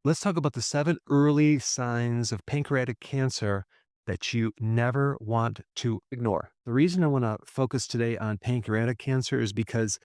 Let's talk about the 7 early signs of pancreatic cancer that you never want to ignore. The reason I want to focus today on pancreatic cancer is because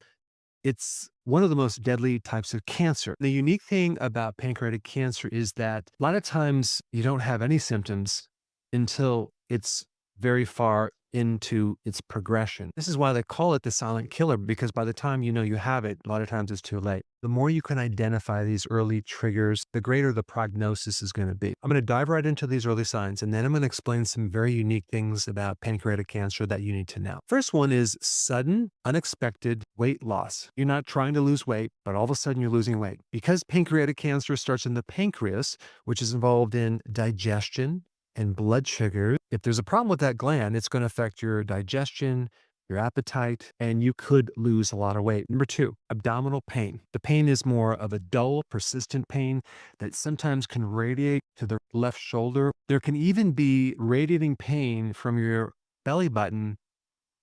it's one of the most deadly types of cancer. The unique thing about pancreatic cancer is that a lot of times you don't have any symptoms until it's very far into its progression. This is why they call it the silent killer, because by the time you know you have it, a lot of times it's too late. The more you can identify these early triggers, the greater the prognosis is going to be. I'm going to dive right into these early signs, and then I'm going to explain some very unique things about pancreatic cancer that you need to know. First one is sudden, unexpected weight loss. You're not trying to lose weight, but all of a sudden you're losing weight. Because pancreatic cancer starts in the pancreas, which is involved in digestion and blood sugar. If there's a problem with that gland, it's going to affect your digestion, your appetite, and you could lose a lot of weight. Number 2, abdominal pain. The pain is more of a dull, persistent pain that sometimes can radiate to the left shoulder. There can even be radiating pain from your belly button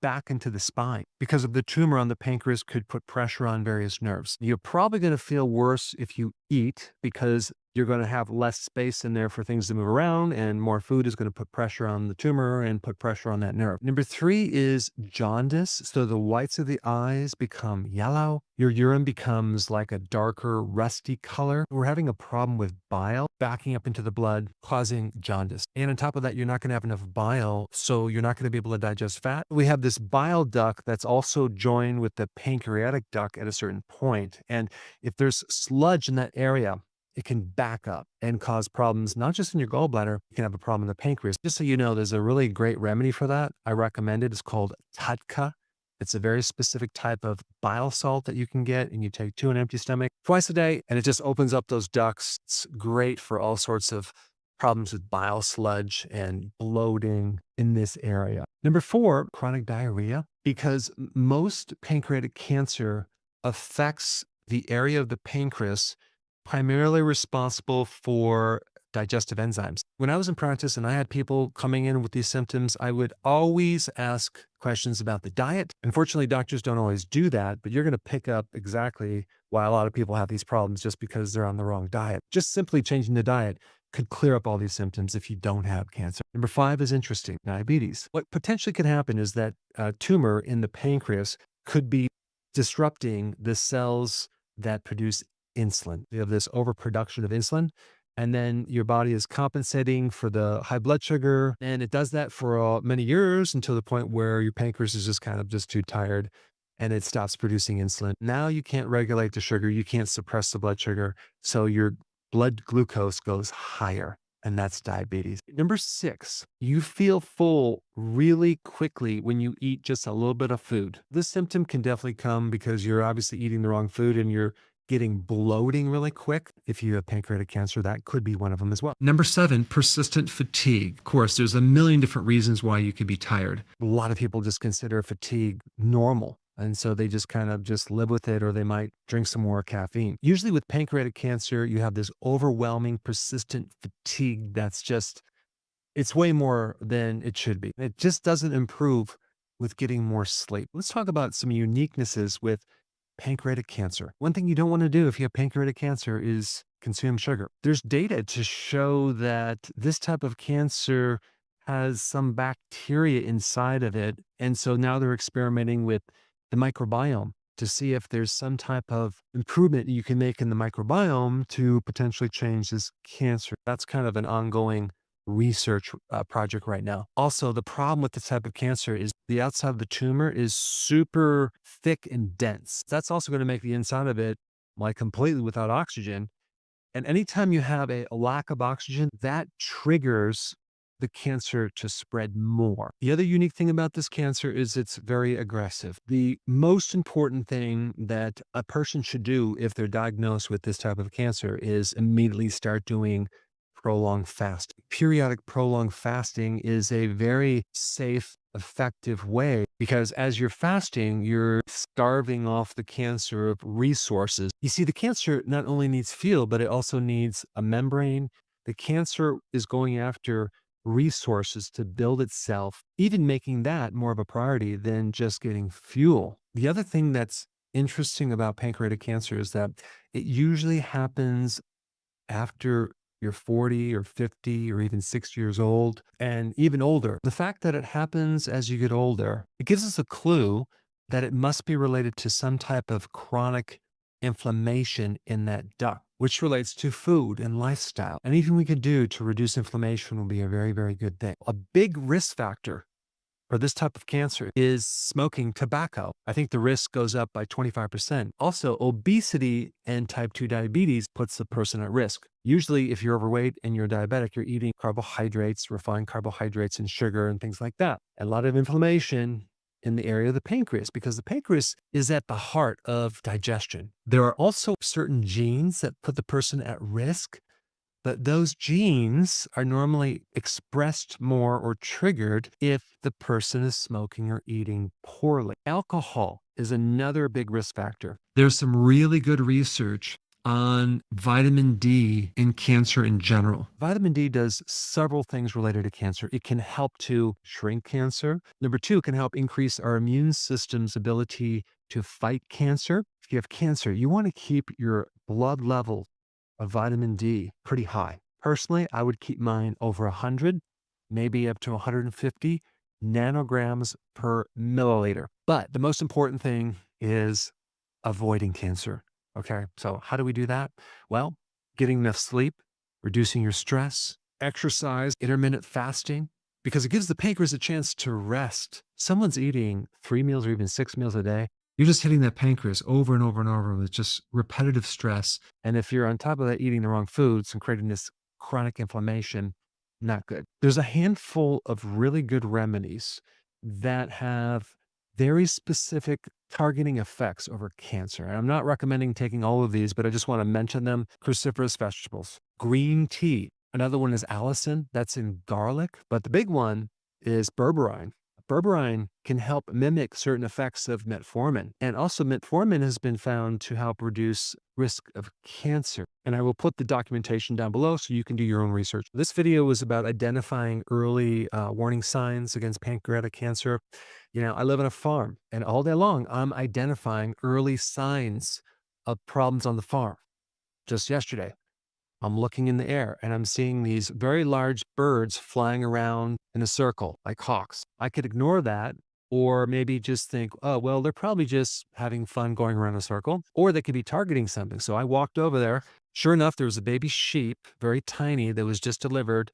back into the spine because of the tumor on the pancreas could put pressure on various nerves. You're probably going to feel worse if you eat because you're going to have less space in there for things to move around, and more food is going to put pressure on the tumor and put pressure on that nerve. Number 3 is jaundice. So the whites of the eyes become yellow. Your urine becomes like a darker, rusty color. We're having a problem with bile backing up into the blood, causing jaundice. And on top of that, you're not going to have enough bile, so you're not going to be able to digest fat. We have this bile duct that's also joined with the pancreatic duct at a certain point. And if there's sludge in that area, it can back up and cause problems, not just in your gallbladder, you can have a problem in the pancreas. Just so you know, there's a really great remedy for that. I recommend it. It's called TUDCA. It's a very specific type of bile salt that you can get, and you take 2 on an empty stomach twice a day, and it just opens up those ducts. It's great for all sorts of problems with bile sludge and bloating in this area. Number 4, chronic diarrhea, because most pancreatic cancer affects the area of the pancreas primarily responsible for digestive enzymes. When I was in practice and I had people coming in with these symptoms, I would always ask questions about the diet. Unfortunately, doctors don't always do that, but you're going to pick up exactly why a lot of people have these problems just because they're on the wrong diet. Just simply changing the diet could clear up all these symptoms if you don't have cancer. Number 5 is interesting, diabetes. What potentially could happen is that a tumor in the pancreas could be disrupting the cells that produce insulin. You have this overproduction of insulin, and then your body is compensating for the high blood sugar. And it does that for many years until the point where your pancreas is just kind of just too tired and it stops producing insulin. Now you can't regulate the sugar. You can't suppress the blood sugar. So your blood glucose goes higher, and that's diabetes. Number 6, you feel full really quickly when you eat just a little bit of food. This symptom can definitely come because you're obviously eating the wrong food and you're getting bloating really quick. If you have pancreatic cancer, that could be one of them as well. Number 7, persistent fatigue. Of course, there's a million different reasons why you could be tired. A lot of people just consider fatigue normal. And so they just kind of just live with it, or they might drink some more caffeine. Usually with pancreatic cancer, you have this overwhelming, persistent fatigue that's just, it's way more than it should be. It just doesn't improve with getting more sleep. Let's talk about some uniquenesses with pancreatic cancer. One thing you don't want to do if you have pancreatic cancer is consume sugar. There's data to show that this type of cancer has some bacteria inside of it. And so now they're experimenting with the microbiome to see if there's some type of improvement you can make in the microbiome to potentially change this cancer. That's kind of an ongoing research project right now. Also, the problem with this type of cancer is the outside of the tumor is super thick and dense. That's also going to make the inside of it like completely without oxygen. And anytime you have a lack of oxygen, that triggers the cancer to spread more. The other unique thing about this cancer is it's very aggressive. The most important thing that a person should do if they're diagnosed with this type of cancer is immediately start doing prolonged fasting. Periodic prolonged fasting is a very safe, effective way because as you're fasting, you're starving off the cancer of resources. You see, the cancer not only needs fuel, but it also needs a membrane. The cancer is going after resources to build itself, even making that more of a priority than just getting fuel. The other thing that's interesting about pancreatic cancer is that it usually happens after you're 40 or 50 or even 60 years old and even older. The fact that it happens as you get older, it gives us a clue that it must be related to some type of chronic inflammation in that duct, which relates to food and lifestyle. Anything we could do to reduce inflammation will be a very, very good thing. A big risk factor for this type of cancer is smoking tobacco. I think the risk goes up by 25%. Also, obesity and type 2 diabetes puts the person at risk. Usually, if you're overweight and you're diabetic, you're eating carbohydrates, refined carbohydrates and sugar and things like that. A lot of inflammation in the area of the pancreas, because the pancreas is at the heart of digestion. There are also certain genes that put the person at risk, but those genes are normally expressed more or triggered if the person is smoking or eating poorly. Alcohol is another big risk factor. There's some really good research on vitamin D in cancer in general. Vitamin D does several things related to cancer. It can help to shrink cancer. Number two, it can help increase our immune system's ability to fight cancer. If you have cancer, you want to keep your blood level of vitamin D pretty high. Personally, I would keep mine over 100, maybe up to 150 nanograms per milliliter. But the most important thing is avoiding cancer. Okay, so how do we do that? Well, getting enough sleep, reducing your stress, exercise, intermittent fasting, because it gives the pancreas a chance to rest. Someone's eating 3 meals or even 6 meals a day. You're just hitting that pancreas over and over and over with just repetitive stress. And if you're on top of that eating the wrong foods and creating this chronic inflammation, not good. There's a handful of really good remedies that have very specific targeting effects over cancer. And I'm not recommending taking all of these, but I just want to mention them. Cruciferous vegetables, green tea. Another one is allicin, that's in garlic. But the big one is berberine. Berberine can help mimic certain effects of metformin. And also metformin has been found to help reduce risk of cancer. And I will put the documentation down below so you can do your own research. This video was about identifying early warning signs against pancreatic cancer. You know, I live on a farm and all day long, I'm identifying early signs of problems on the farm. Just yesterday, I'm looking in the air and I'm seeing these very large birds flying around in a circle like hawks. I could ignore that or maybe just think, oh, well, they're probably just having fun going around a circle, or they could be targeting something. So I walked over there. Sure enough, there was a baby sheep, very tiny, that was just delivered,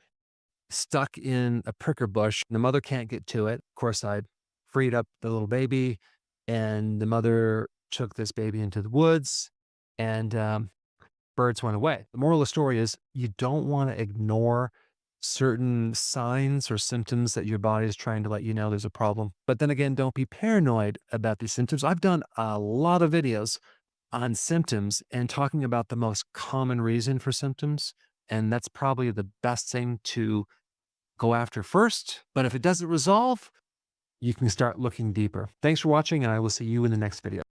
stuck in a pricker bush. The mother can't get to it. Of course, I freed up the little baby and the mother took this baby into the woods and birds went away. The moral of the story is you don't want to ignore certain signs or symptoms that your body is trying to let you know there's a problem. But then again, don't be paranoid about these symptoms. I've done a lot of videos on symptoms and talking about the most common reason for symptoms. And that's probably the best thing to go after first. But if it doesn't resolve, you can start looking deeper. Thanks for watching, and I will see you in the next video.